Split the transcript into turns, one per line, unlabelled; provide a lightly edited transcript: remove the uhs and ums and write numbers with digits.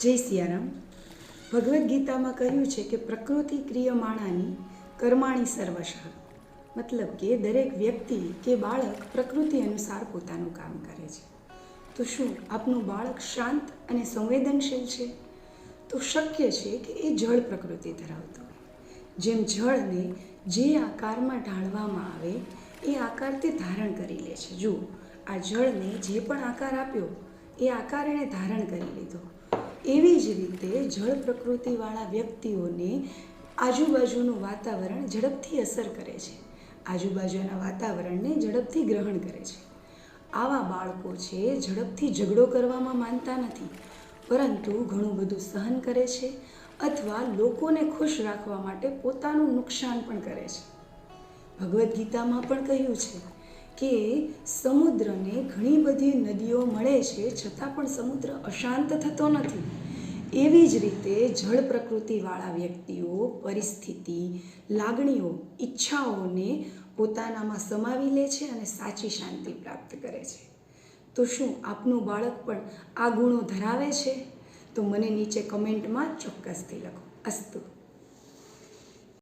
જય સિયારામ. ભગવદ્ ગીતામાં કહ્યું છે કે પ્રકૃતિ ક્રિયમાણાની કર્માણી સર્વશઃ, મતલબ કે દરેક વ્યક્તિ કે બાળક પ્રકૃતિ અનુસાર પોતાનું કામ કરે છે. તો શું આપનું બાળક શાંત અને સંવેદનશીલ છે? તો શક્ય છે કે એ જળ પ્રકૃતિ ધરાવતો હોય. જેમ જળને જે આકારમાં ઢાળવામાં આવે એ આકાર તે ધારણ કરી લે છે. જુઓ, આ જળને જે પણ આકાર આપ્યો એ આકાર એણે ધારણ કરી લીધો. એવી જ રીતે જળ પ્રકૃતિવાળા વ્યક્તિઓને આજુબાજુનું વાતાવરણ ઝડપથી અસર કરે છે, આજુબાજુના વાતાવરણને ઝડપથી ગ્રહણ કરે છે. આવા બાળકો છે ઝડપથી ઝઘડો કરવામાં માનતા નથી, પરંતુ ઘણું બધું સહન કરે છે અથવા લોકોને ખુશ રાખવા માટે પોતાનું નુકસાન પણ કરે છે. ભગવદ્ ગીતામાં પણ કહ્યું છે કે સમુદ્રને ઘણી બધી નદીઓ મળે છે છતાં પણ સમુદ્ર અશાંત થતો નથી. એવી જ રીતે જળ પ્રકૃતિવાળા વ્યક્તિઓ પરિસ્થિતિ, લાગણીઓ, ઈચ્છાઓને પોતાનામાં સમાવી લે છે અને સાચી શાંતિ પ્રાપ્ત કરે છે. તો શું આપનું બાળક પણ આ ગુણો ધરાવે છે? તો મને નીચે કમેન્ટમાં ચોક્કસથી લખો. અસ્તુ.